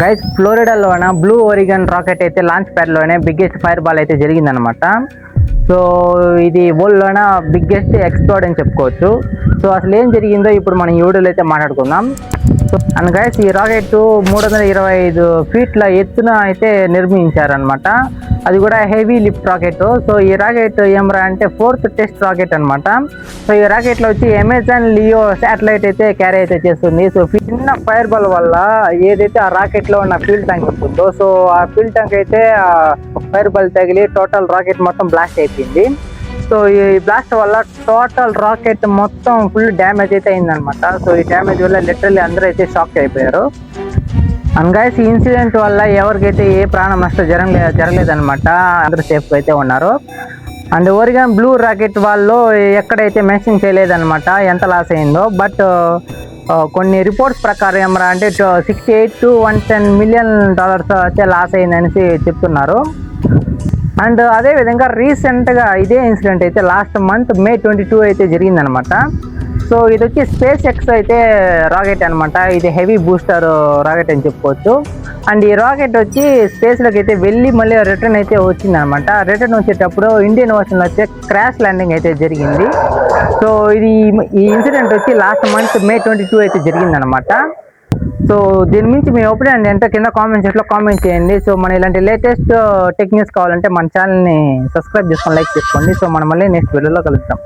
Guys, ఫ్లోరిడాలోన blue ఓరిగన్ rocket అయితే launch ప్యాడ్లోనే biggest fire ball అయితే జరిగిందనమాట. సో ఇది వరల్డ్లోన బిగ్గెస్ట్ ఎక్స్ప్లోడ్ అని చెప్పుకోవచ్చు. సో అసలు ఏం జరిగిందో ఇప్పుడు మనం ఈ వీడియోలో అయితే మాట్లాడుకుందాం. సో అండ్ గైస్, ఈ రాకెట్ 325 ఫీట్ల ఎత్తున అయితే నిర్మించారనమాట. అది కూడా హెవీ లిఫ్ట్ రాకెట్. సో ఈ రాకెట్ ఏమరా అంటే 4th టెస్ట్ రాకెట్ అనమాట. సో ఈ రాకెట్లో వచ్చి అమెజాన్ లియో శాటిలైట్ అయితే క్యారీ అయితే చేస్తుంది. సో చిన్న ఫైర్ బాల్ వల్ల ఏదైతే ఆ రాకెట్లో ఉన్న ఫ్యూల్ ట్యాంక్ ఉంటుందో, సో ఆ ఫ్యూల్ ట్యాంక్ అయితే ఫైర్ బాల్ తగిలి టోటల్ రాకెట్ మొత్తం బ్లాస్ట్ అయిపోయింది. సో ఈ బ్లాస్ట్ వల్ల టోటల్ రాకెట్ మొత్తం ఫుల్ డ్యామేజ్ అయితే అయిందనమాట. సో ఈ డ్యామేజ్ వల్ల లిటరల్లీ అందరూ అయితే షాక్ అయిపోయారు. అండ్ గైస్, ఈ ఇన్సిడెంట్ వల్ల ఎవరికైతే ఏ ప్రాణ నష్టం జరగలేదనమాట. అందరూ సేఫ్గా అయితే ఉన్నారు. అండ్ ఓరిగన్ బ్లూ రాకెట్ వాళ్ళు ఎక్కడైతే మెన్షన్ చేయలేదన్నమాట ఎంత లాస్ అయిందో. బట్ కొన్ని రిపోర్ట్స్ ప్రకారం ఏమరా అంటే 68 to 110 మిలియన్ డాలర్స్ అయితే లాస్ అయిందనేసి చెప్తున్నారు. అండ్ అదేవిధంగా రీసెంట్గా ఇదే ఇన్సిడెంట్ అయితే లాస్ట్ మంత్ May 22 అయితే జరిగిందనమాట. సో ఇది వచ్చి స్పేస్ ఎక్స్ అయితే రాకెట్ అనమాట. ఇది హెవీ బూస్టర్ రాకెట్ అని చెప్పుకోవచ్చు. అండ్ ఈ రాకెట్ వచ్చి స్పేస్లోకి అయితే వెళ్ళి మళ్ళీ రిటర్న్ అయితే వచ్చిందనమాట. రిటర్న్ వచ్చేటప్పుడు ఇండియన్ ఓషన్లో వచ్చే క్రాష్ ల్యాండింగ్ అయితే జరిగింది. సో ఈ ఇన్సిడెంట్ వచ్చి లాస్ట్ మంత్ May 22 అయితే జరిగిందనమాట. సో దీని మించి మీ ఒపీనియన్ ఏంటో కింద కామెంట్ సెక్షన్లో కామెంట్ చేయండి. సో మన ఇలాంటి లేటెస్ట్ టెక్నిక్స్ కావాలంటే మన ఛానల్ని సబ్స్క్రైబ్ చేసుకొని లైక్ చేసుకోండి. సో మనం మళ్ళీ నెక్స్ట్ వీడియోలో కలుద్దాం.